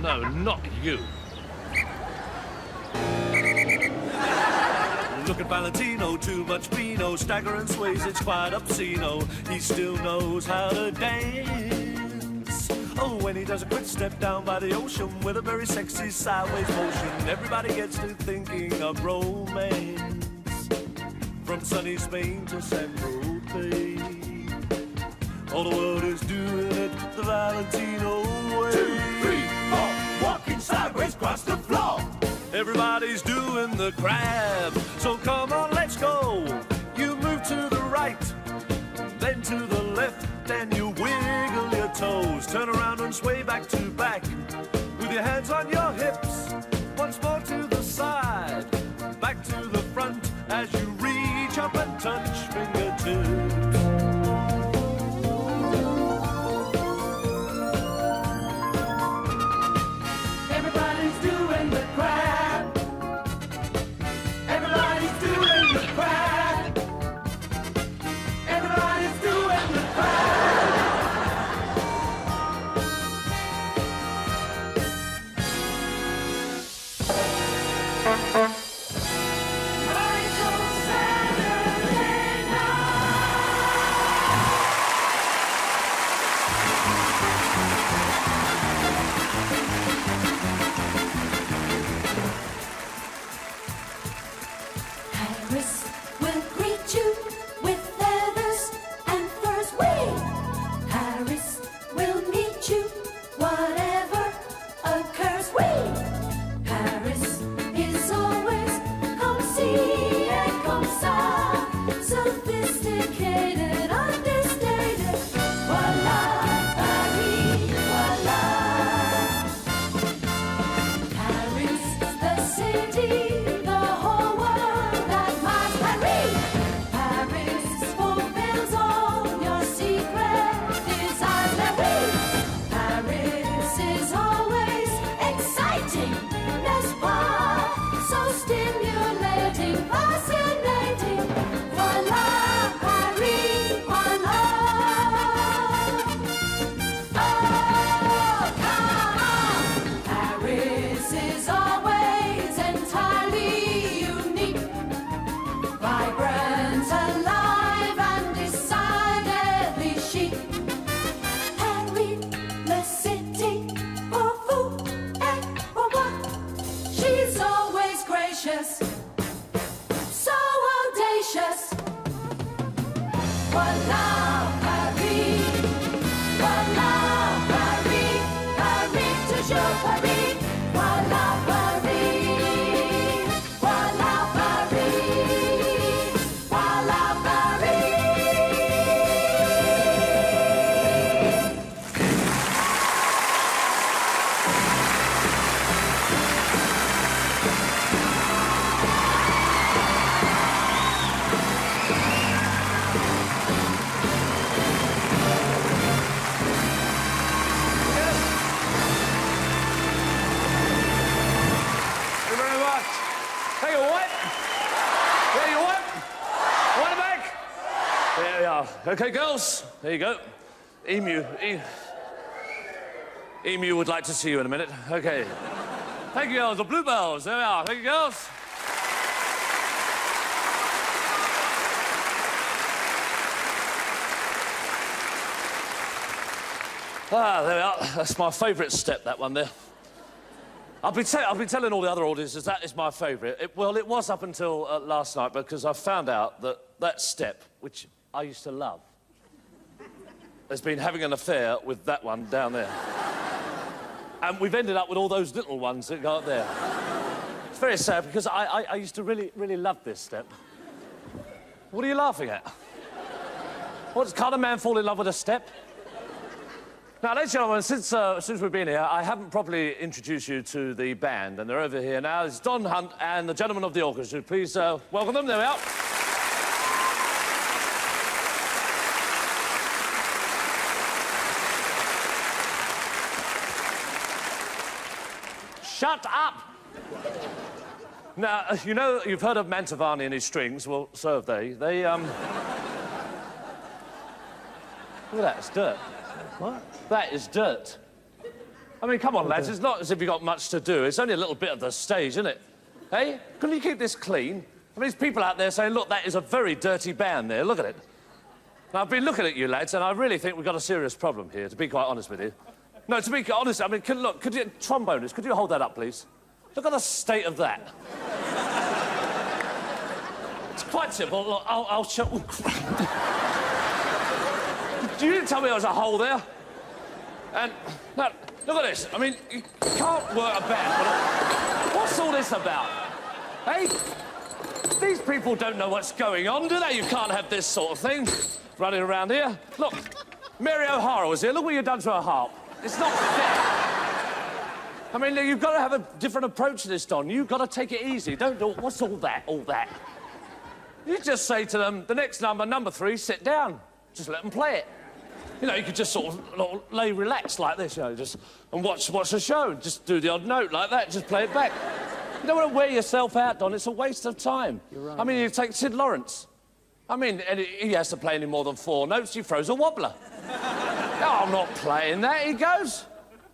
No, not you. Look at Valentino, too much vino, stagger and sways, it's quite obsceno. He still knows how to dance. Oh, when he does a quick step down by the ocean with a very sexy sideways motion, everybody gets to thinking of romance. From sunny Spain to Saint-Tropez, all the world is doing it the Valentino way. 2, 3, 4, walking sideways across the floor. Everybody's doing the crab, so come on, let's go. You move to the right, then to the left, and you wiggle your toes. Turn around and sway back to back, with your hands on your hips. Once more to the side, back to the front, as you reach up and touch fingertips. Everybody's doing the crab. Everybody's doing the crab. Everybody's doing the crab. Okay, girls, there you go. Emu would like to see you in a minute. Okay. Thank you, girls. The bluebells, there we are. Thank you, girls. Ah, there we are. That's my favourite step, that one there. I've been telling all the other audiences that is my favourite. Well, it was up until last night, because I found out that that step, which I used to love, has been having an affair with that one down there. And we've ended up with all those little ones that go up there. It's very sad, because I used to really, really love this step. What are you laughing at? What, can't a man fall in love with a step? Now, ladies and gentlemen, since we've been here, I haven't properly introduced you to the band, and they're over here now. It's Don Hunt and the gentlemen of the orchestra. Please welcome them. There we are. Shut up! Now, you know, you've heard of Mantovani and his strings. Well, so have they. Look at that, it's dirt. What? That is dirt. I mean, come on, lads, it's not as if you've got much to do. It's only a little bit of the stage, isn't it? Hey, couldn't you keep this clean? I mean, there's people out there saying, look, that is a very dirty band there, look at it. Now, I've been looking at you, lads, and I really think we've got a serious problem here, to be quite honest with you. No, to be honest, I mean, could you... Trombonist, could you hold that up, please? Look at the state of that. It's quite simple. Look, I'll show... You didn't tell me there was a hole there. And, no, look at this. I mean, you can't work a band. What's all this about? Hey? These people don't know what's going on, do they? You can't have this sort of thing running around here. Look, Mary O'Hara was here. Look what you've done to her harp. It's not fair. I mean, you've got to have a different approach to this, Don. You've got to take it easy. Don't do... What's all that? You just say to them, the next number, number 3, sit down. Just let them play it. You know, you could just sort of lay relaxed like this, you know, just... And watch the show. Just do the odd note like that. Just play it back. You don't want to wear yourself out, Don. It's a waste of time. You're right. I mean, you take Sid Lawrence. I mean, he has to play any more than 4 notes. He throws a wobbler. No, I'm not playing that, he goes.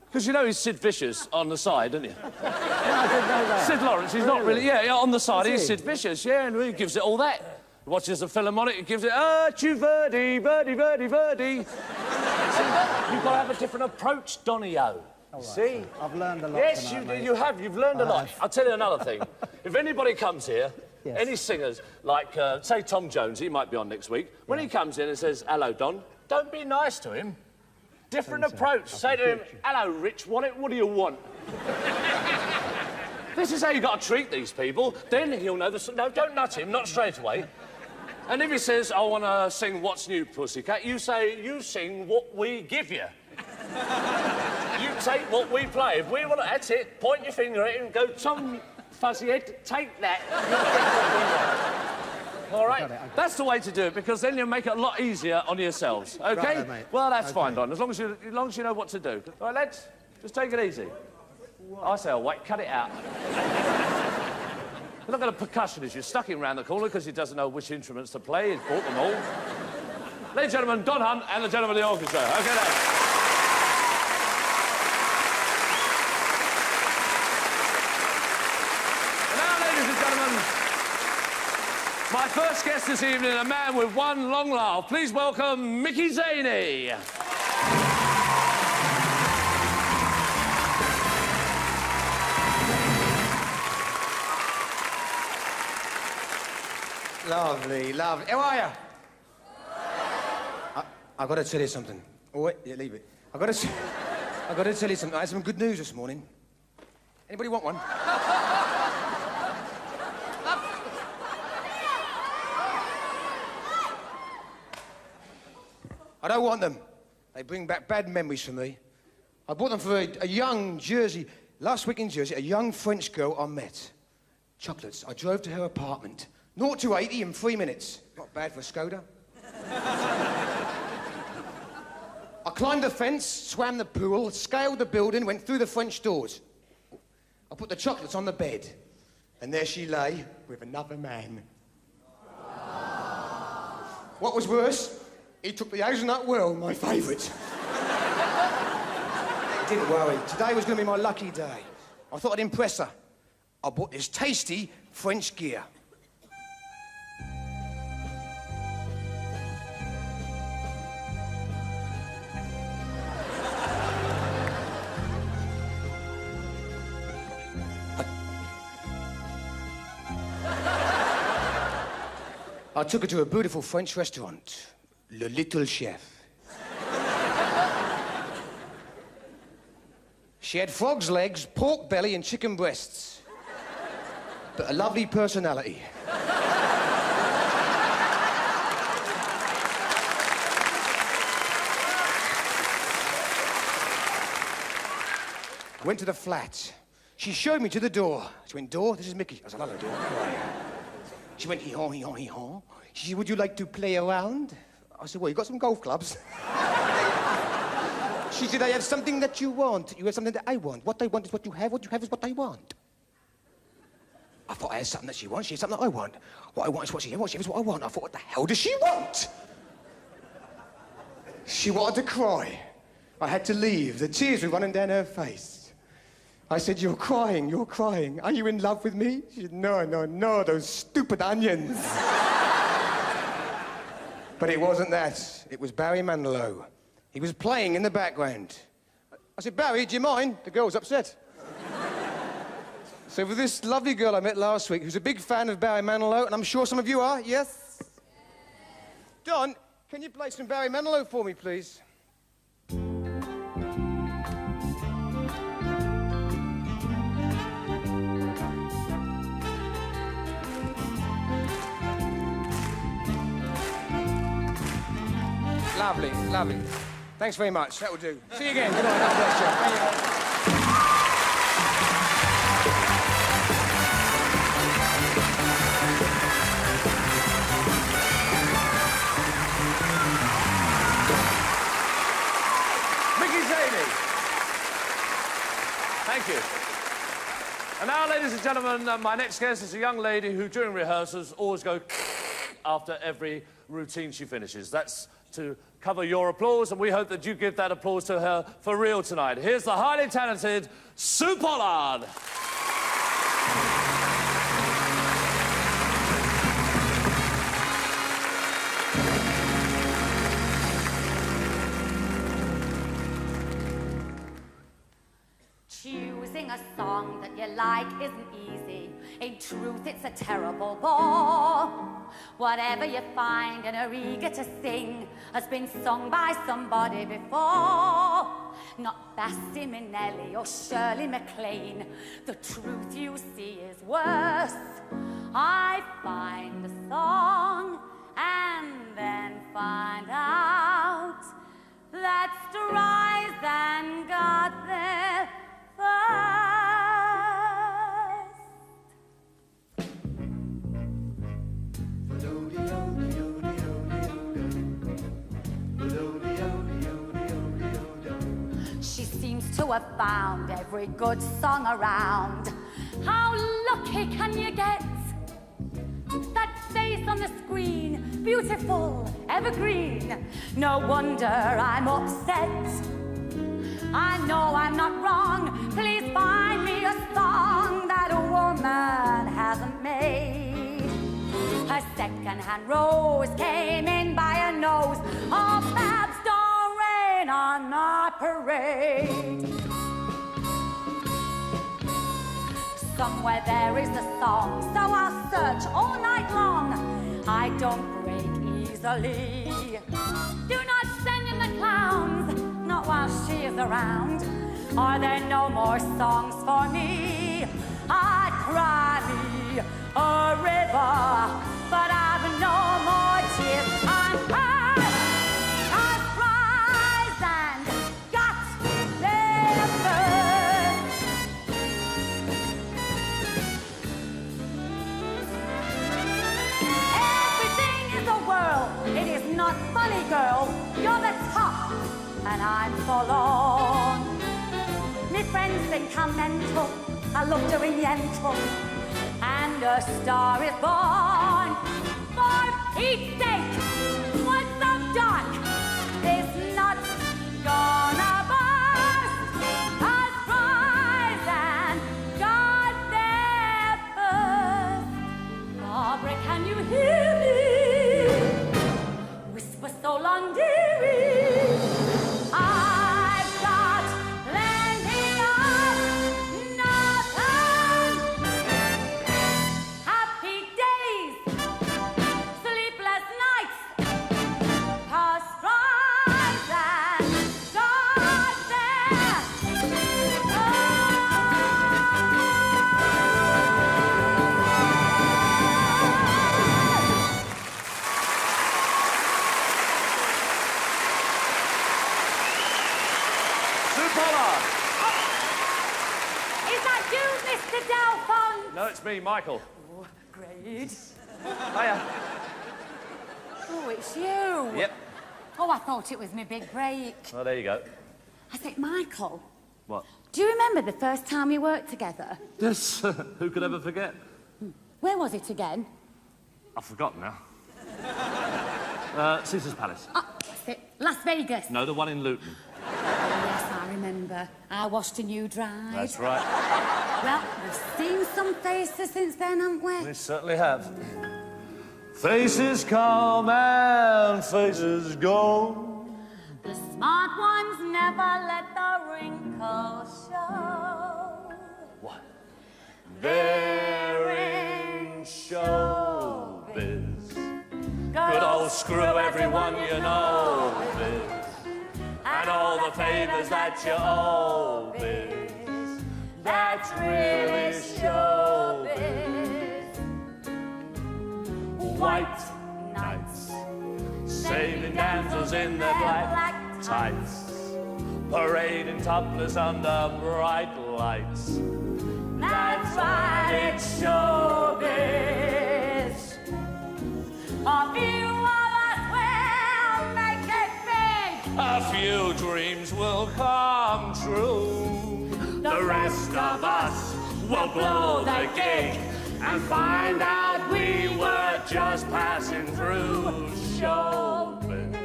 Because you know he's Sid Vicious on the side, don't you? No, I didn't know that. Sid Lawrence, he's not really... Yeah, on the side, he's he? Sid Vicious, yeah, and he gives it all that. He watches the Philharmonic, he gives it, tu verdi, verdi, verdi, verdi. See, you've got to have a different approach, Donny-O. Right, see? I've learned a lot Yes, tonight, mate. you have. You've learned a lot. I'll tell you another thing. If anybody comes here, yes. any singers, like, say, Tom Jones, he might be on next week, when he comes in and says, hello, Don, don't be nice to him. Different approach. Say to him, hello, Rich, what do you want? This is how you got to treat these people. Then he'll know the... No, don't nut him, not straight away. And if he says, I want to sing What's New, Pussycat, you say, you sing what we give you. You take what we play. If we want to... That's it. Point your finger at him and go, Tom Fuzzyhead, take that. All right? Okay. That's the way to do it, because then you'll make it a lot easier on yourselves, OK? Right, mate. Well, that's fine, Don, as long as you know what to do. All right, lads? Just take it easy. I say, oh, wait, cut it out. Look at the percussionist. You're stuck him round the corner because he doesn't know which instruments to play. He's bought them all. Ladies and gentlemen, Don Hunt and the gentlemen of the orchestra. OK, lads. My first guest this evening, a man with one long laugh. Please welcome Micky Zany. Lovely, lovely. How are you? I've got to tell you something. Oh, wait, yeah, leave it. I've got to tell you something. I had some good news this morning. Anybody want one? I don't want them. They bring back bad memories for me. I bought them for a young Jersey... Last week in Jersey, a young French girl I met. Chocolates. I drove to her apartment. 0 to 80 in 3 minutes. Not bad for a Skoda. I climbed the fence, swam the pool, scaled the building, went through the French doors. I put the chocolates on the bed. And there she lay with another man. What was worse? He took the hazelnut whirl, my favourite. Didn't worry. Today was going to be my lucky day. I thought I'd impress her. I bought this tasty French gear. I took her to a beautiful French restaurant. Le Little Chef. She had frog's legs, pork belly and chicken breasts. But a lovely personality. Went to the flat. She showed me to the door. She went, door? This is Micky. I said, hello, door. She went, hee-haw, hee-haw, hee-haw. She said, would you like to play around? I said, well, you got some golf clubs? She said, I have something that you want. You have something that I want. What I want is what you have is what I want. I thought I had something that she wants. She has something that I want. What I want is what she has. What she has is what I want. I thought, what the hell does she want? She wanted to cry. I had to leave. The tears were running down her face. I said, you're crying, you're crying. Are you in love with me? She said, no, no, no, those stupid onions. But it wasn't that. It was Barry Manilow. He was playing in the background. I said, Barry, do you mind? The girl was upset. So with this lovely girl I met last week, who's a big fan of Barry Manilow, and I'm sure some of you are, yes? Don, can you play some Barry Manilow for me, please? Lovely, lovely. Thanks very much. That will do. See you again. Good night. God bless you. Micky Zany. Thank you. And now, ladies and gentlemen, my next guest is a young lady who, during rehearsals, always goes after every routine she finishes. That's to cover your applause, and we hope that you give that applause to her for real tonight. Here's the highly talented Sue Pollard. Choosing a song that you like isn't easy. In truth, it's a terrible bore. Whatever you find and are eager to sing has been sung by somebody before. Not Bassi Minnelli or Shirley MacLaine. The truth you see is worse. I find a song and then find out that Streisand got there first. She seems to have found every good song around. How lucky can you get? That face on the screen, beautiful, evergreen. No wonder I'm upset. I know I'm not wrong. Please find me a song that a woman hasn't made. Her second-hand rose came in by a nose. Oh, Babs, don't rain on my parade. Somewhere there is a song, so I'll search all night long. I don't break easily. Do not send in the clowns, not while she is around. Are there no more songs for me? I'd cry me a river, but I've no more tears. I'm hurt, I Streisand got there first. Everything is a whirl. It is not funny, girl. You're the top, and I'm forlorn. My friends think I'm mental, I look oriental, and a star is born. For Pete's sake, what's so dark is not gonna burst. A Streisand got there first. Barbara, can you hear me? Whisper so long, dearie. I've got plenty of nothing. Happy days, sleepless nights, 'cause Streisand got there. Sue Pollard. Is that you, Mr. Delphonse? No, it's me, Michael. Oh, great. Hiya. Oh, it's you. Yep. Oh, I thought it was my big break. Well, there you go. I said, Michael, What? do you remember the first time we worked together? Yes. Who could ever forget? Where was it again? I've forgotten now. Caesar's Palace. Oh, that's it. Las Vegas. No, the one in Luton. remember I washed and you dried. That's right. Well, we've seen some faces since then, haven't we? We certainly have. Faces come and faces go. The smart ones never let the wrinkles show. What? They're in showbiz. Good old screw everyone you know biz. And all the favours that you owe biz. That's really showbiz. White nights, saving damsels in their black tights, parading topless under bright lights. That's right, it's showbiz. A few of us will make it big. A few dreams will come true. The rest of us will blow the gig and find out we were just passing through. Showbiz.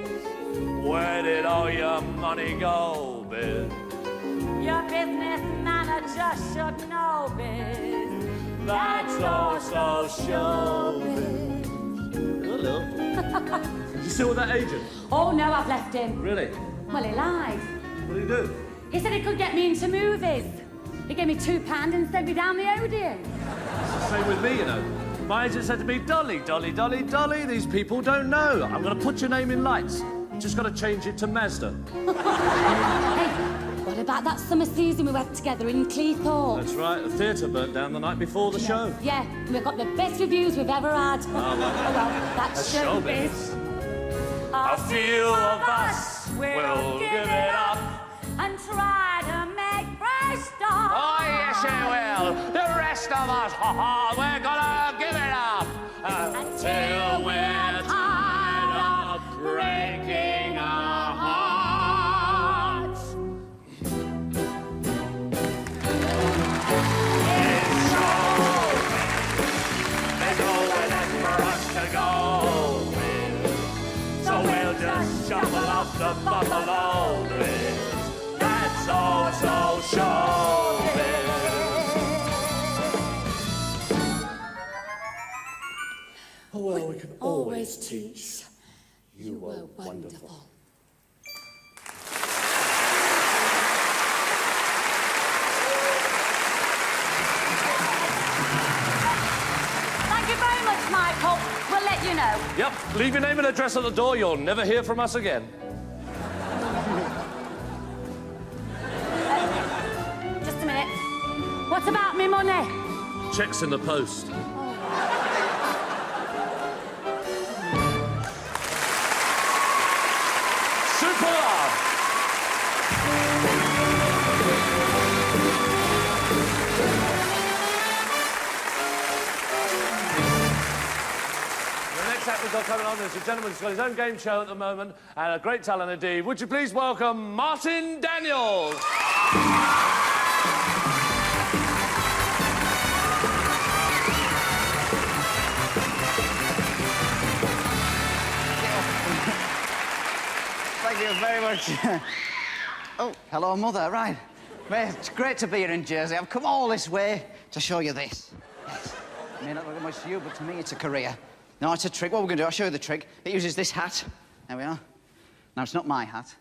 Where did all your money go, biz? Your business manager should know biz. That's also showbiz. Hello. You still with that agent? Oh, no, I've left him. Really? Well, he lied. What do you do? He said he could get me into movies. He gave me £2 and sent me down the Odeon. It's the same with me, you know. My agent said to me, Dolly, Dolly, Dolly, Dolly, these people don't know. I'm going to put your name in lights. Just got to change it to Mazda. Hey, what about that summer season we went together in Cleethorpes? That's right, the theatre burnt down the night before the show. Yeah, and we've got the best reviews we've ever had. Oh, well, that's showbiz. A few of us will give it up and try to make fresh start. Oh, yes, you will. The rest of us, we're gonna give it up until we're tired of breaking our hearts. It's showbiz. There's nowhere left for us to go with, so we'll just shuffle off the buffalo bridge. That's also showbiz. Oh, well, we can always teach. You were wonderful. Thank you very much, Michael. We'll let you know. Yep, leave your name and address at the door. You'll never hear from us again. Just a minute. What about me money? Check's in the post. Super! The next act we've got coming on is a gentleman who's got his own game show at the moment and a great talent indeed. Would you please welcome Martin Daniels? Thank you very much. Oh, hello, Mother. Right. Well, it's great to be here in Jersey. I've come all this way to show you this. Yes. It may not look much to you, but to me, it's a career. No, it's a trick. What we're going to do, I'll show you the trick. It uses this hat. There we are. Now, it's not my hat.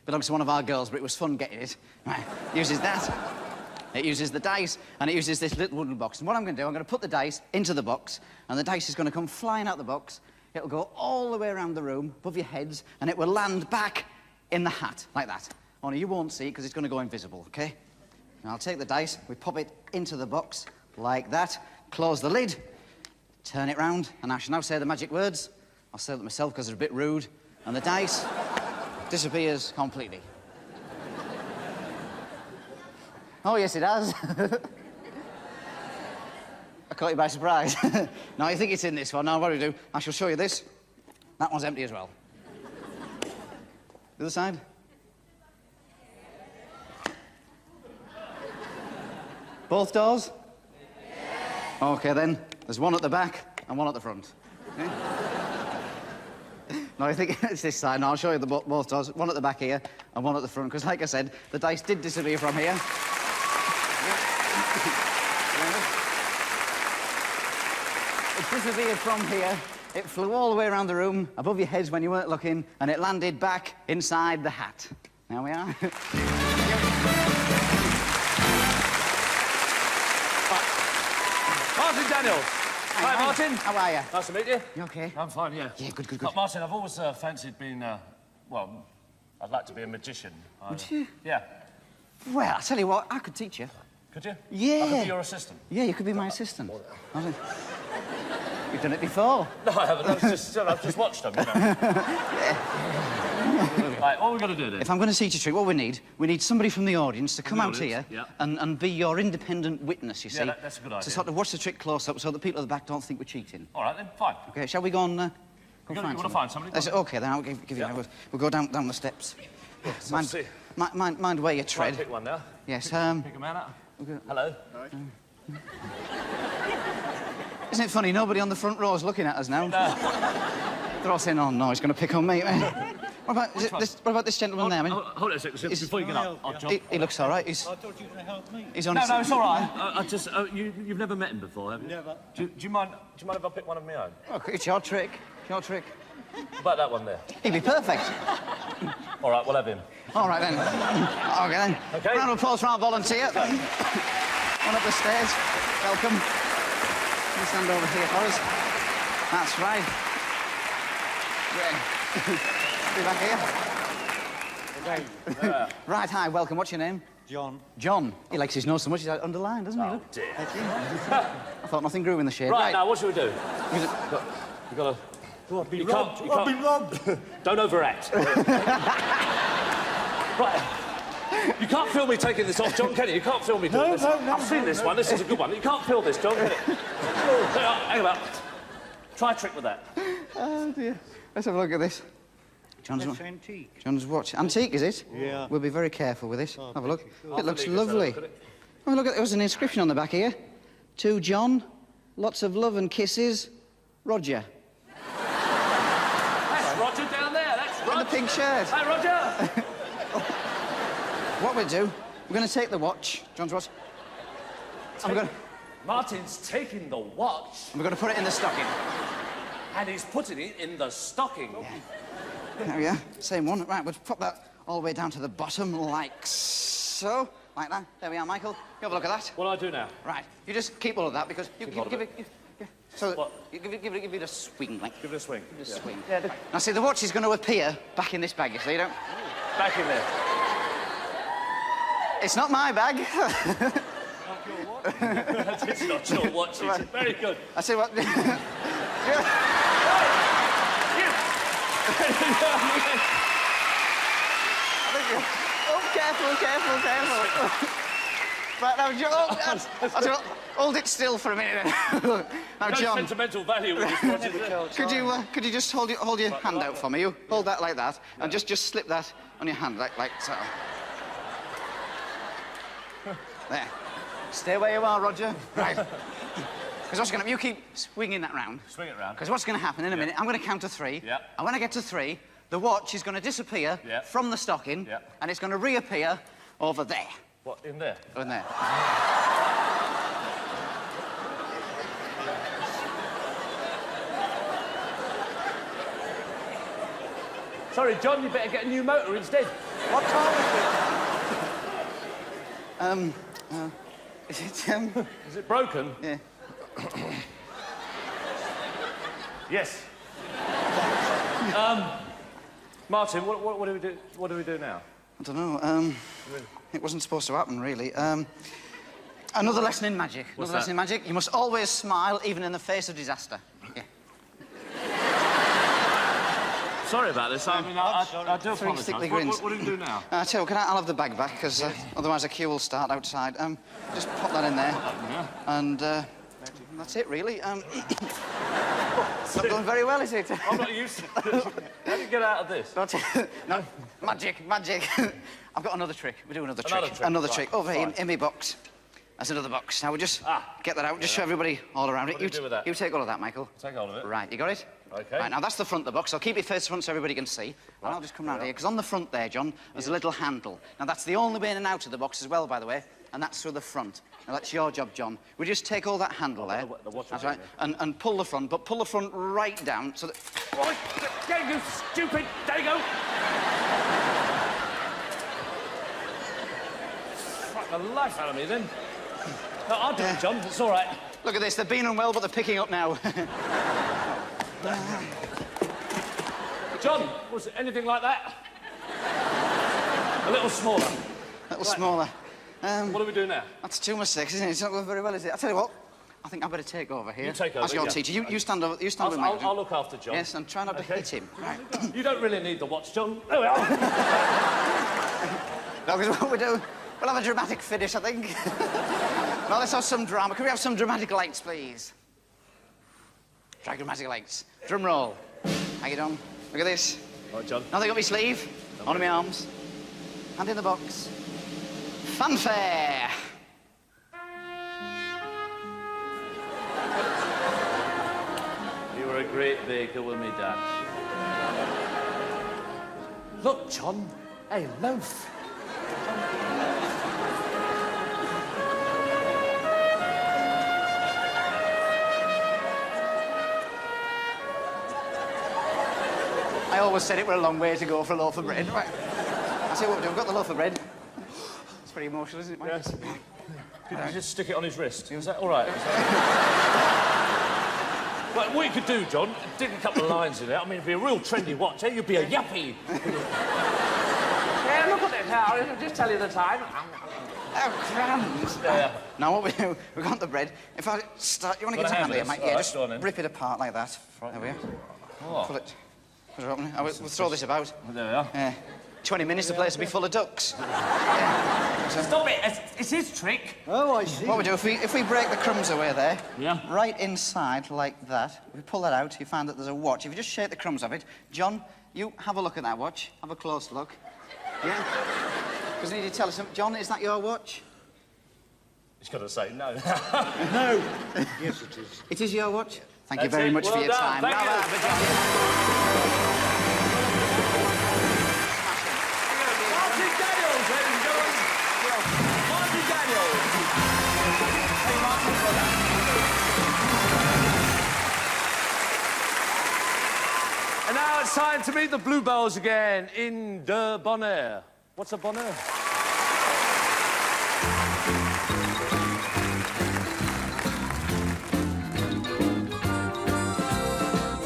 Belongs to one of our girls, but it was fun getting it. Right. It uses that. It uses the dice, and it uses this little wooden box. And what I'm going to do, I'm going to put the dice into the box, and the dice is going to come flying out the box. It'll go all the way around the room, above your heads, and it will land back in the hat, like that. Only you won't see it, because it's going to go invisible, OK? Now, I'll take the dice, we pop it into the box, like that, close the lid, turn it round, and I shall now say the magic words. I'll say them myself, because they're a bit rude, and the dice disappears completely. Oh, yes, it has. I caught you by surprise. Now, I think it's in this one. Now, what do we do? I shall show you this. That one's empty as well. The other side. Both doors? Yes. OK, then. There's one at the back and one at the front. Okay? No, I think it's this side. No, I'll show you the both doors. One at the back here and one at the front, because, like I said, the dice did disappear from here. It disappeared from here. It flew all the way around the room, above your heads when you weren't looking, and it landed back inside the hat. There we are. Martin Daniels. Hi, Martin. How are you? Nice to meet you. You okay? I'm fine, yeah. Yeah, good. Martin, I've always fancied being, well, I'd like to be a magician. Would you? Yeah. Well, I'll tell you what, I could teach you. Could you? Yeah. I could be your assistant. Yeah, you could be my assistant. You've done it before. No, I haven't. I've just watched them, you know. Right, what are we going to do then? If I'm going to teach a trick, what we need somebody from the audience to come out here and be your independent witness, you see. Yeah, that's a good idea. To sort of watch the trick close up so that people at the back don't think we're cheating. All right, then, fine. OK, shall we go and... You want to find somebody? OK, then I'll give you... We'll go down the steps. Mind where you tread. Pick one now. Yes, Pick a man up. Hello. Isn't it funny? Nobody on the front row is looking at us now. No. They're all saying, oh, no, he's going to pick on me. What about this gentleman there? Hold it a second. Before you get up, he looks all right. I thought you were going to help me. He's on No, it's all right. You've never met him before, have you? Never. Do you mind if I pick one of my own? Oh, it's your trick. What about that one there? He'd be perfect. All right, we'll have him. All right, then. OK, then. OK. Round of applause for our volunteer. One up the stairs. Welcome. You stand over here for us. That's right. Be back here. Right, hi, welcome. What's your name? John. John. He likes his nose so much he's underlined, doesn't he? Oh, Look. dear. I thought nothing grew in the shade. Right, now, what should we do? You've got to... I've been robbed. Don't overact. Right. You can't film me taking this off, John, can you? You can't film me doing this. No, I've seen this one. This is a good one. You can't film this, John, can you? Hang about. Try a trick with that. Oh, dear. Let's have a look at this. It's antique. John's watch. Antique, is it? Yeah. We'll be very careful with this. Have a look. Sure. It looks lovely. Oh, look, there was an inscription on the back here. To John, lots of love and kisses, Roger. That's Roger down there. That's Roger. In the pink shirt. Hi, Roger. What we do, we're going to take the watch, John's watch, Martin's taking the watch. and we're going to put it in the stocking. And he's putting it in the stocking. Yeah. There we are, same one. Right, we'll pop that all the way down to the bottom, like so. Like that. There we are, Michael. You have a look at that. What do I do now? Right, you just keep all of that because you give it... So, What? you give it a swing, like... Give it a swing. Give it a swing. Now, see, the watch is going to appear back in this bag, you see, don't... Back in there. It's not my bag. It's not your watch. It's very good. I see what... Oh, careful. Right, now, John... Hold it still for a minute, then. Now, No John... sentimental value with this watch, is there? Could you just hold your hand out for me? You hold that like that, and just slip that on your hand, like so. There. Stay where you are, Roger. Right. Because what's going to... You keep swinging that round. Swing it round. Because what's going to happen in a minute, I'm going to count to 3. Yeah. And when I get to 3, the watch is going to disappear from the stocking, and it's going to reappear over there. What, in there? In there. Sorry, John, you better get a new motor instead. What time is it? Is it broken? Yeah. Yes. Martin, what do we do? What do we do now? I don't know. It wasn't supposed to happen, really. Another lesson in magic. What's Another lesson in magic. You must always smile, even in the face of disaster. Yeah. Sorry about this. I mean, I do apologise. thickly What grins. do we do now? I tell you, I'll have the bag back, because otherwise a queue will start outside. Just pop that in there. And that's it, really. It's not going very well, is it? I'm not used to it. How do you get out of this? No, magic. I've got another trick. We do another trick. Another trick. Right. Over here in my box. That's another box. Now, we'll just get that out. Just show everybody all around it. What do we do with that? You take all of that, Michael. Take hold of it. Right, you got it? OK. Right, now that's the front of the box. I'll keep it face front so everybody can see. And I'll just come round here, because on the front there, John, there's a little handle. Now, that's the only way in and out of the box as well, by the way, and that's through the front. Now, that's your job, John. We just take all that handle there. That's right. And pull the front, but pull the front right down so that... Right, there you stupid... There you go. Fuck the life out of me, then. No, I'll do it, John. It's all right. Look at this. They've been unwell, but they're picking up now. John, was it anything like that? A little smaller. A little smaller. What do we do now? That's 2 mistakes, isn't it? It's not going very well, is it? I'll tell you what. I think I better take over here. You take over, as your teacher. You stand over. You stand with me. I'll look after John. Yes, and try not to hit him. Right. You don't really need the watch, John. There we are. No, because what we do, we'll have a dramatic finish, I think. Well, let's have some drama. Can we have some dramatic lights, please? Try dramatic lights. Drum roll. How you doing? Look at this. All right, John. Nothing up my sleeve. On my arms. Hand in the box. Fanfare. You were a great baker with me, Dad. Look, John, a loaf. I always said it were a long way to go for a loaf of bread. Right. I say what we do. We've got the loaf of bread. It's very emotional, isn't it, Mike? Yes. Could you just stick it on his wrist? Is that all right? Well, what you could do, John, dig a couple of lines in it. I mean, it'd be a real trendy watch, eh? You'd be a yuppie. Yeah, look at it now. I'll just tell you the time. Oh, crumbs. Yeah. Now, what we do, we've got the bread. If I start... You want to get a hand here, Mike? Yeah, just rip it apart like that. There we are. Oh. Pull it. Put it open. We'll throw this about. There we are. 20 minutes, the place will be full of ducks. Stop it. It's his trick. Oh, I see. What we do, if we break the crumbs away there, Yeah. right inside like that, we pull that out, you find that there's a watch. If you just shake the crumbs of it, John, you have a look at that watch. Have a close look. Yeah? Because I need you to tell us something. John, is that your watch? He's got to say no. No. Yes, it is. It is your watch? Thank you That's very it. much Well for your done. time. Thank you. Bravo, John. Martin Daniels, ladies and gentlemen. Martin Daniels. Hey, Martin. And now it's time to meet the Bluebells again in de Bonaire. What's a Bonaire?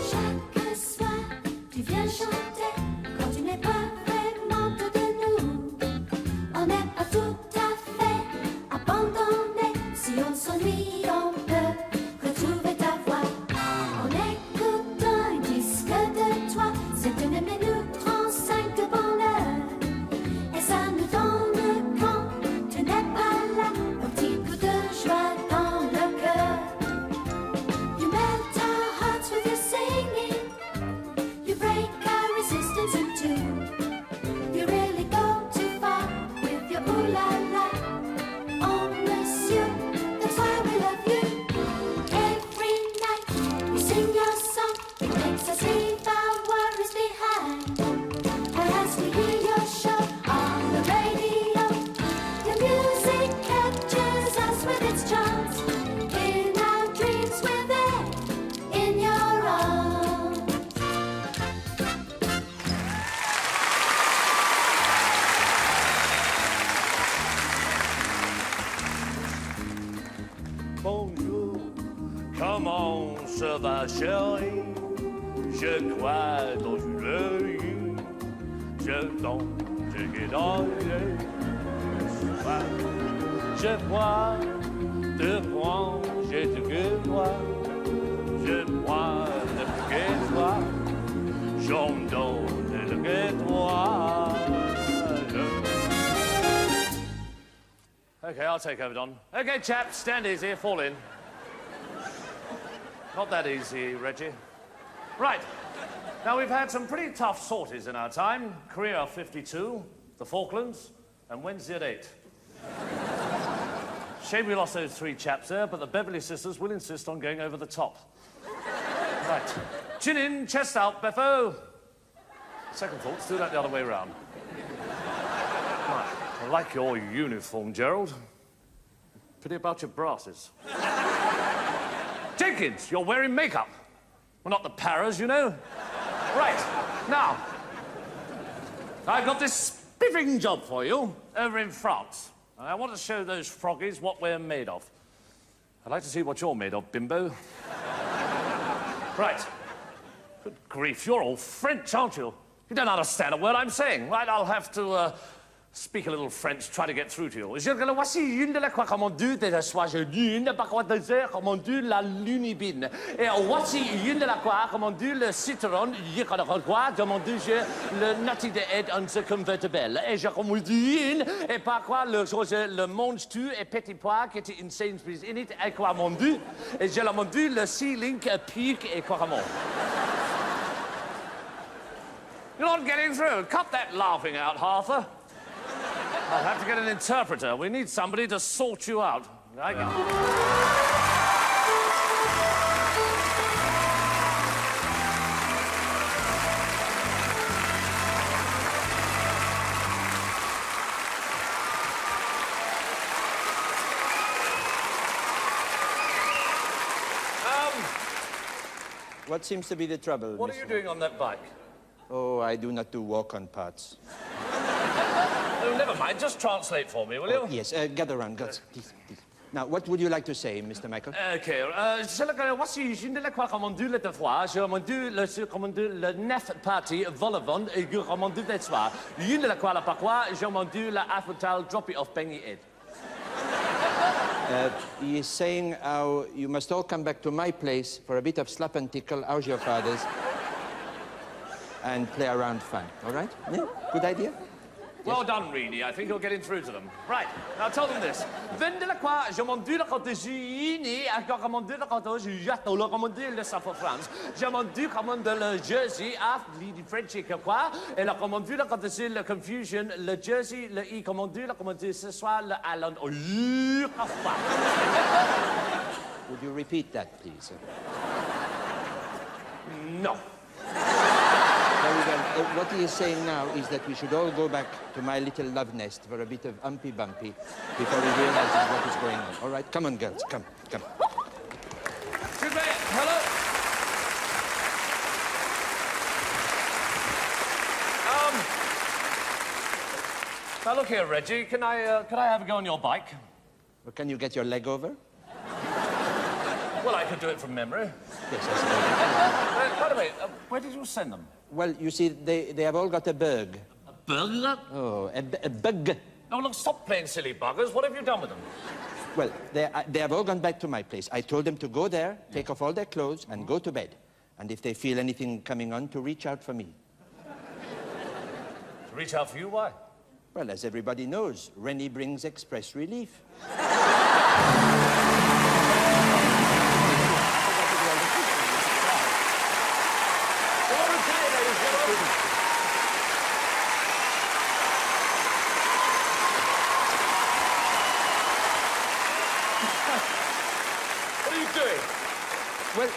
Chaque soir, tu viens chanter quand tu n'es pas vraiment près de nous. On n'est pas tout à fait abandonné. Si on s'ennuie, on peut retrouver ta voix. En écoutant un disque de toi, c'est une minute 35 de bonheur. Et ça nous donne quand tu n'es pas là, un petit coup de joie dans le cœur. You melt our hearts with your singing. You break our resistance in two. You really go too far with your ooh la la. Oh, monsieur, that's why we love you. Every night you sing your song. It makes us leave our worries behind. As we hear your show on the radio, your music captures us with its charms. In our dreams we're there, in your arms. Bonjour, comment ça va, chérie? Je crois dans une œil, je tombe, je guédonne, je vois, te prends, je te guédois, je prends le guédois, j'en donne le guédois. OK, I'll take over, Don. OK, chaps, stand easy, fall in. Not that easy, Reggie. Right. Now, we've had some pretty tough sorties in our time. Korea 52, the Falklands, and Wednesday at 8. Shame we lost those 3 chaps there, but the Beverley sisters will insist on going over the top. Right. Chin in, chest out, Beffo. Second thoughts, do that the other way round. Right. I like your uniform, Gerald. Pity about your brasses. Jenkins, you're wearing makeup. Well, not the paras, you know. Right, now, I've got this spiffing job for you over in France. I want to show those froggies what we're made of. I'd like to see what you're made of, bimbo. Right. Good grief, you're all French, aren't you? You don't understand a word I'm saying. Right, I'll have to speak a little French, try to get through to you. Je dis, voici une de la quoi, comment dire, de la soie, je dis, ne pas quoi de dire, comment dire, la lunibine. Et voici une de la quoi, comment dire, le citron, je connais quoi, comment dire, le nutty de head on the convertible. Et je comment dire, et par quoi, le mange-tu et petit pois qui était in Sainsbury's in it, et quoi, mon dieu, et je l'ai dit, le sea-link, pique, et quoi, comment. You're not getting through. Cut that laughing out, Arthur. I'll have to get an interpreter. We need somebody to sort you out. I go. What seems to be the trouble? What are you doing on that bike? Oh, I do not do walk-on parts. Oh, never mind. Just translate for me, will you? Oh, yes, gather round, please, please. Now, what would you like to say, Mr. Michael? Okay, voici, je ne crois comment dire le fois, je comment dire le neuf partie vol-avant et je comment dire le soir. Je ne crois pas quoi, je comment dire la affatal drop it off Bengy Ed. He is saying how you must all come back to my place for a bit of slap and tickle, how's your father's, and play around fun, all right? Yeah, good idea? Well done, Reedy. I think you're getting through to them. Right, now tell them this. Vende la quoi, je m'en dis la côté Zany, encore comment dire la côté, j'attends le comment dire le South of France. Je m'en dis comment de le Jersey, after the French et quoi, et la comment dire la côté c'est le confusion, le Jersey, le I comment dire ce soir, le Island, oh, Would you repeat that, please? No. Very well. What he is saying now is that we should all go back to my little love nest for a bit of umpy-bumpy before he realizes what is going on. All right, come on, girls, come. Good man. Hello. Now look here, Reggie. Can I have a go on your bike? Well, can you get your leg over? Well, I could do it from memory. Yes, I suppose. By the way, where did you send them? Well, you see, they have all got a bug. A burglar? Oh, a bug. No, look, stop playing silly buggers. What have you done with them? Well, they have all gone back to my place. I told them to go there, take off all their clothes, and go to bed. And if they feel anything coming on, to reach out for me. To reach out for you? Why? Well, as everybody knows, Rennie brings express relief. Well,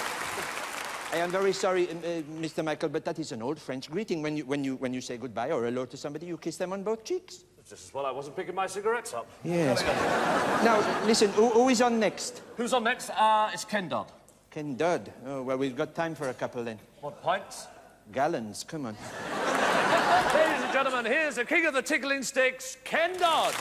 I am very sorry, Mr. Michael, but that is an old French greeting. When you say goodbye or hello to somebody, you kiss them on both cheeks. Just as well I wasn't picking my cigarettes up. Yes. Now, listen, who is on next? Who's on next? It's Ken Dodd. Ken Dodd. Oh, well, we've got time for a couple then. What, pints? Gallons, come on. Ladies and gentlemen, here's the king of the tickling sticks, Ken Dodd.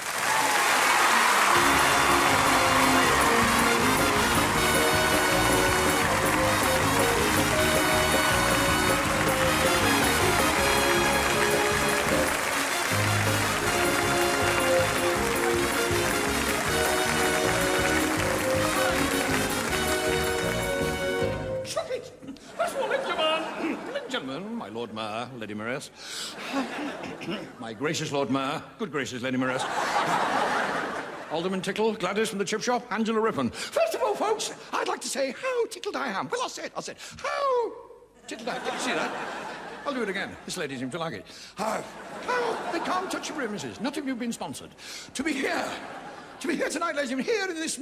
Gentlemen, my Lord Mayor, Lady Mayoress. My gracious Lord Mayor, good gracious Lady Mayoress. Alderman Tickle, Gladys from the chip shop, Angela Rippon. First of all, folks, I'd like to say how tickled I am. Well, I'll say it. How tickled I am. Did you see that? I'll do it again. This lady seems to like it. How they can't touch your premises. Not if you've been sponsored. To be here tonight, ladies and gentlemen, here in this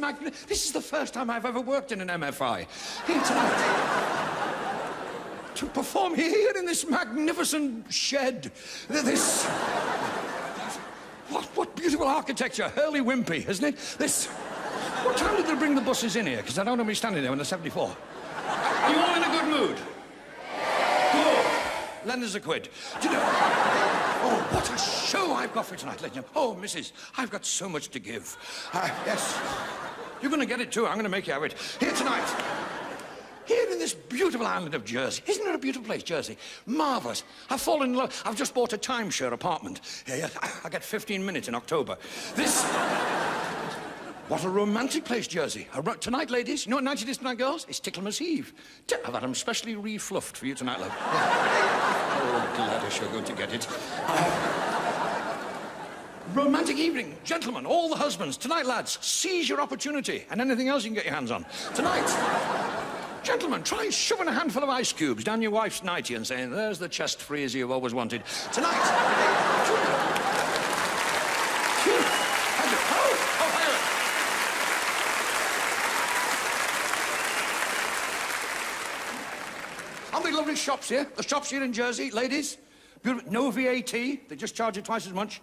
this is the first time I've ever worked in an MFI. Here tonight. to perform here in this magnificent shed. This... What beautiful architecture. Hurley Wimpey, isn't it? This... What time did they bring the buses in here? Because I don't want to be standing there when they're 74. Are you all in a good mood? Good. Lend us a quid. Do you know... Oh, what a show I've got for tonight, ladies and gentlemen. Oh, missus, I've got so much to give. Yes. You're going to get it, too. I'm going to make you have it. Here tonight. Here in this beautiful island of Jersey. Isn't it a beautiful place, Jersey? Marvellous. I've fallen in love. I've just bought a timeshare apartment. Yeah, I get 15 minutes in October. This... What a romantic place, Jersey. Tonight, ladies, you know what night it is tonight, girls? It's Ticklemas Eve. I've had them specially re-fluffed for you tonight, love. Oh, Gladys, you're going to get it. Romantic evening. Gentlemen, all the husbands. Tonight, lads, seize your opportunity. And anything else you can get your hands on. Tonight... Gentlemen, try shoving a handful of ice cubes down your wife's nightie and saying, there's the chest freezer you've always wanted. Tonight... Aren't they lovely shops here? The shops here in Jersey, ladies. Beautiful. No VAT. They just charge you twice as much.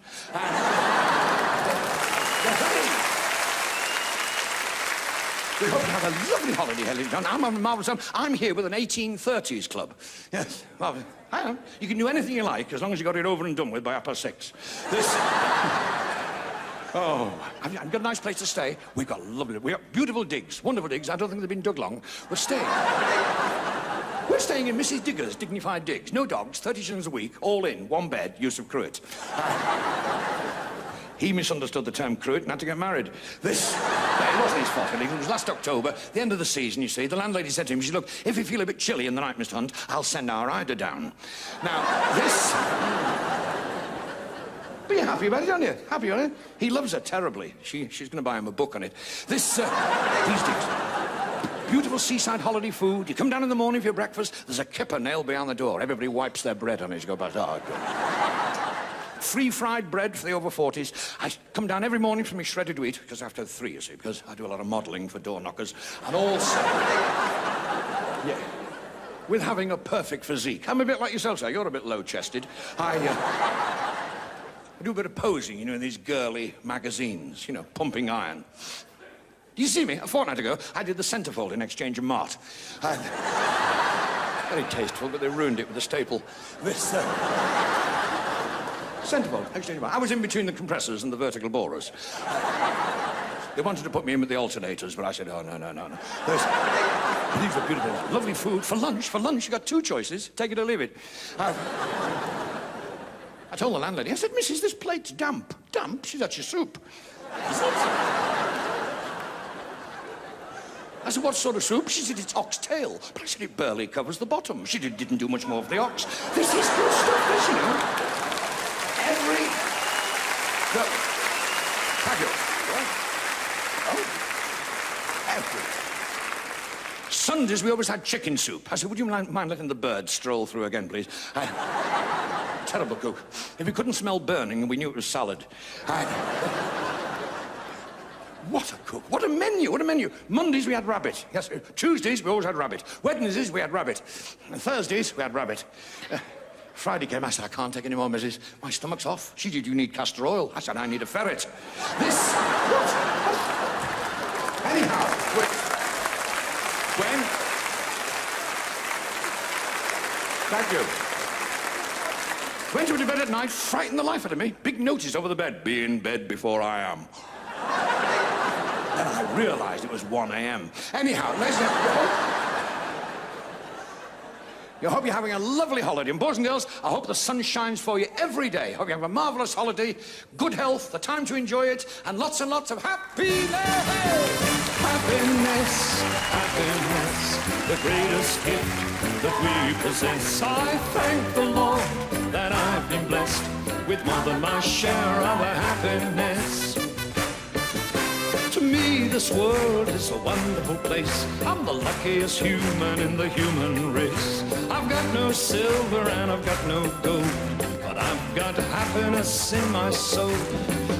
We hope you have a lovely holiday, Helen John. I'm having a marvellous time. I'm here with an 1830s club. Yes. Well, hang on. You can do anything you like as long as you got it over and done with by 6:30. This... Oh, I've got a nice place to stay. We've got beautiful digs, wonderful digs. I don't think they've been dug long. We're staying in Mrs. Digger's dignified digs. No dogs, 30 shillings a week, all in, one bed, use of cruet. He misunderstood the term cruet and had to get married. This... it wasn't his fault, really. It was last October, the end of the season, you see. The landlady said to him, she said, look, if you feel a bit chilly in the night, Mr. Hunt, I'll send our Ida down. Now, this... But you're happy about it, aren't you? Happy on it? He loves her terribly. She's going to buy him a book on it. This, these digs... Beautiful seaside holiday food. You come down in the morning for your breakfast, there's a kipper nailed behind the door. Everybody wipes their bread on it. You go back, oh, good. Free fried bread for the over 40s. I come down every morning for my shredded wheat, because I have to have 3, you see, because I do a lot of modelling for door knockers. And also... yeah. With having a perfect physique. I'm a bit like yourself, sir. You're a bit low-chested. I do a bit of posing, you know, in these girly magazines, you know, pumping iron. Do you see me? A fortnight ago, I did the centrefold in Exchange and Mart. Very tasteful, but they ruined it with a staple. This, centrefold, Exchange and Mart. I was in between the compressors and the vertical borers. They wanted to put me in with the alternators, but I said, oh, no. These are beautiful. Lovely food. For lunch, you got 2 choices. Take it or leave it. I told the landlady, I said, Mrs, this plate's damp. Damp? She said, that's your soup. I said, what sort of soup? She said, it's oxtail. But I said, it barely covers the bottom. She didn't do much more for the ox. This is good stuff, this, you know. Every... Have you? Oh. Every... Sundays, we always had chicken soup. I said, would you mind letting the birds stroll through again, please? Terrible cook. If we couldn't smell burning, we knew it was salad. What a cook. What a menu. Mondays, we had rabbit. Yes, Tuesdays, we always had rabbit. Wednesdays, we had rabbit. And Thursdays, we had rabbit. Friday came, I said, I can't take any more, Mrs. My stomach's off. She said, you need castor oil. I said, I need a ferret. This... What? Anyhow, when... Thank you. Went to bed at night, frightened the life out of me. Big notice over the bed. Be in bed before I am. Then I realised it was 1 a.m. Anyhow, ladies and gentlemen, I hope you're having a lovely holiday. And boys and girls, I hope the sun shines for you every day. I hope you have a marvellous holiday, good health, the time to enjoy it, and lots of happiness! Happiness, the greatest gift that we possess. I thank the Lord that I've been blessed with more than my share of happiness. To me, this world is a wonderful place. I'm the luckiest human in the human race. I've got no silver and I've got no gold, but I've got happiness in my soul.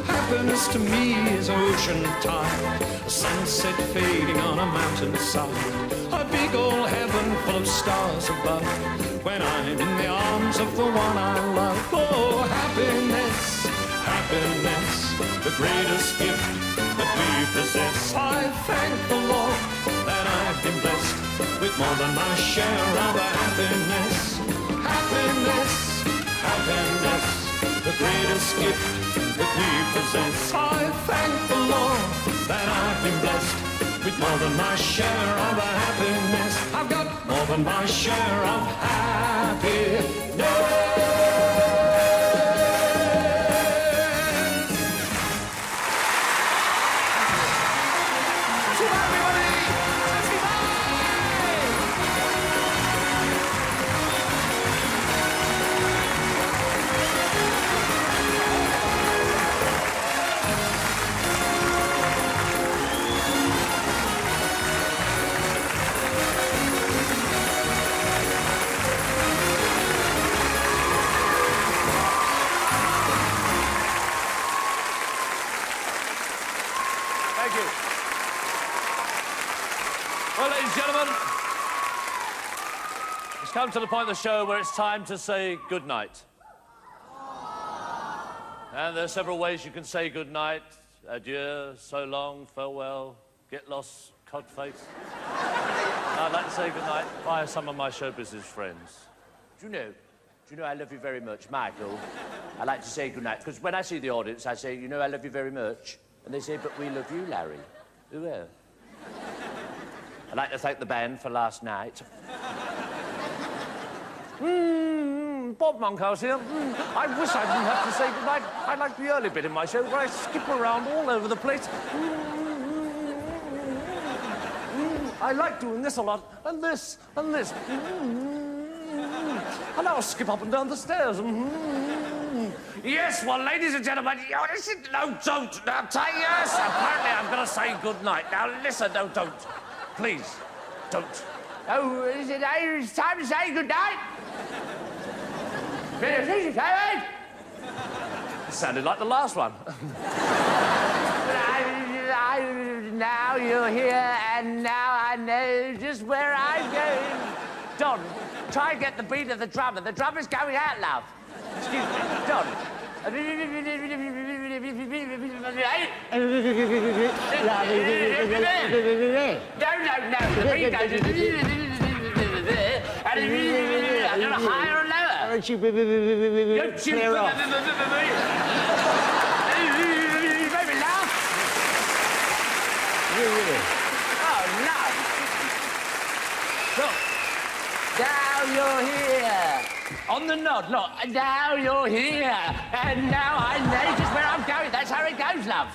Happiness to me is ocean tide, a sunset fading on a mountainside, a big old heaven full full of stars above. When I'm in the arms of the one I love. Oh, happiness, happiness, the greatest gift that we possess. I thank the Lord that I've been blessed with more than my share of happiness. Happiness, happiness, the greatest gift that we possess. I thank the Lord that I've been blessed with more than my share of happiness. I've got more than my share of happiness. Well, ladies and gentlemen, it's come to the point of the show where it's time to say goodnight. And there are several ways you can say goodnight. Adieu, so long, farewell, get lost, codface. I'd like to say goodnight via some of my show business friends. Do you know I love you very much, Michael? I like to say goodnight, because when I see the audience, I say, you know I love you very much. And they say, but we love you, Larry. Who else? I'd like to thank the band for last night. Bob Monkhouse here. I wish I didn't have to say goodnight. I like the early bit in my show where I skip around all over the place. I like doing this a lot, and this, and this. And I'll skip up and down the stairs. Yes, well, ladies and gentlemen, listen, no, don't. Now, yes, apparently I'm going to say goodnight. Now, listen, no, don't. Please, don't. Oh, is it it's time to say goodnight? It sounded like the last one. Now you're here, and now I know just where I'm going. Don, try and get the beat of the drummer. The drummer's going out, love. Excuse me, Don. No, the beat goes... A little higher or lower? Don't you clear off? Maybe laugh. Oh, no. Look. Now you're here. On the nod, look. Now you're here. And now I know just where I'm going. That's how it goes, love.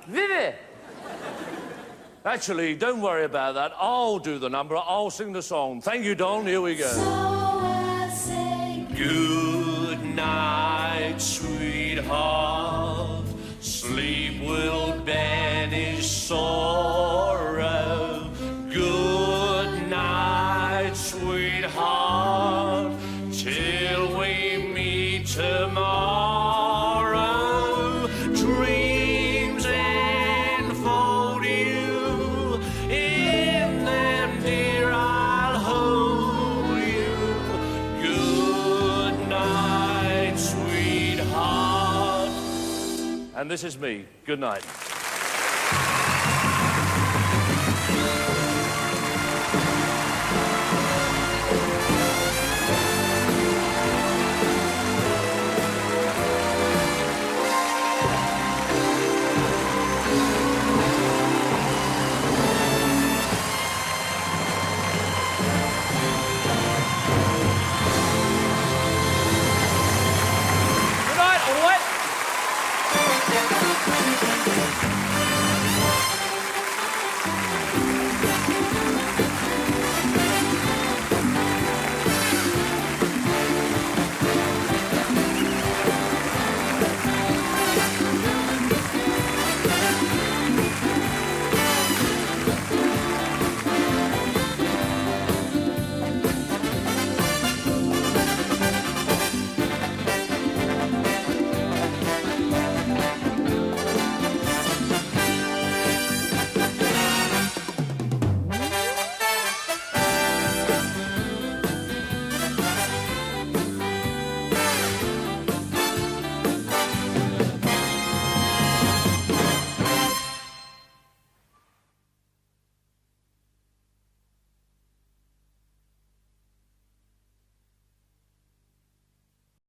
Vivi. Actually, don't worry about that. I'll do the number. I'll sing the song. Thank you, Don. Here we go. So I say Good night, sweetheart. Sleep will banish sorrow. Good night, sweetheart. Till we meet tomorrow. Dreams enfold you. In them, dear, I'll hold you. Good night, sweetheart. And this is me. Good night.